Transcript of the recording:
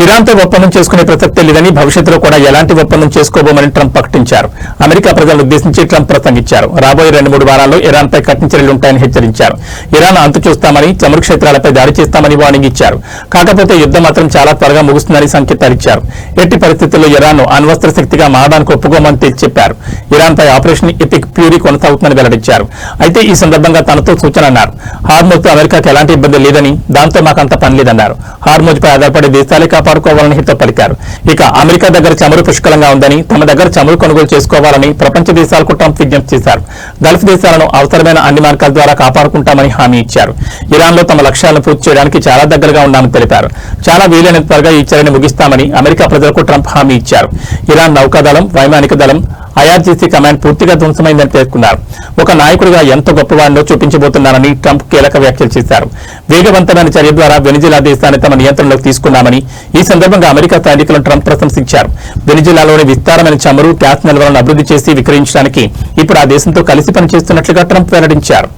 ఇరాన్తో ఒప్పందం చేసుకునే ప్రసక్తే లేదని భవిష్యత్తులో కూడా ఎలాంటి ఒప్పందం చేసుకోబోమని ట్రంప్ ప్రకటించారు. అమెరికా ప్రజలను ఉద్దేశించి ట్రంప్ ప్రసంగించారు. రాబోయే 2-3 వారాల్లో ఇరాన్పై కఠిన చర్యలుంటాయని హెచ్చరించారు. ఇరాన్ అంతు చూస్తామని, చమురు క్షేత్రాలపై దాడి చేస్తామని వార్నింగ్ ఇచ్చారు. కాకపోతే యుద్ధం మాత్రం చాలా త్వరగా ముగుస్తుందని సంకేతాలిచ్చారు. ఎట్టి పరిస్థితుల్లో ఇరాన్ను అణ్వస్త్ర శక్తిగా మారడానికి ఒప్పుకోమని తేల్చి చెప్పారు. ఇరాన్పై ఆపరేషన్ ఎపిక్ ఫ్యూరీ కొనసాగుతుందని వెల్లడించారు. అయితే ఈ సందర్భంగా తనతో సూచన అన్నారు. హార్మోజ్తో అమెరికాకి ఎలాంటి ఇబ్బంది లేదని, దాంతో మాకంత పని లేదన్నారు. హార్మోజ్పై ఆధారపడే దేశాలే కాపాడుకోవాలని హితో పలికారు. ఇక అమెరికా దగ్గర చమురు పుష్కలంగా ఉందని, తమ దగ్గర చమురు కొనుగోలు చేసుకోవాలని ప్రపంచ దేశాలకు ట్రంప్ విజ్ఞప్తి చేశారు. గల్ఫ్ దేశాలను అవసరమైన అన్ని మార్గాల ద్వారా కాపాడుకుంటామని హామీ ఇచ్చారు. ఇరాన్లో తమ లక్ష్యాలను పూర్తి చేయడానికి చాలా దగ్గరగా ఉన్నామని తెలిపారు. చాలా వీలైనంత త్వరగా ఈ చర్యను ముగిస్తామని అమెరికా ప్రజలకు ట్రంప్ హామీ ఇచ్చారు. ఇరాన్ నౌకాదళం, వైమానిక దళం, ఐఆర్జీసీ కమాండ్ పూర్తిగా ధ్వంసమైందని పేర్కొన్నారు. ఒక నాయకుడిగా ఎంత గొప్పవాడినో చూపించబోతున్నారని ట్రంప్ కీలక వ్యాఖ్యలు చేశారు. వేగవంతమైన చర్య ద్వారా వెనిజులా దేశాన్ని తమ నియంత్రణలోకి తీసుకున్నామని, ఈ సందర్భంగా అమెరికా సైనికులను ట్రంప్ ప్రశంసించారు. వెనిజులాలోని విస్తారమైన చమురు, గ్యాస్ నిల్వలను అభివృద్ధి చేసి విక్రయించడానికి ఇప్పుడు ఆ దేశంతో కలిసి పనిచేస్తున్నట్లుగా ట్రంప్ వెల్లడించారు.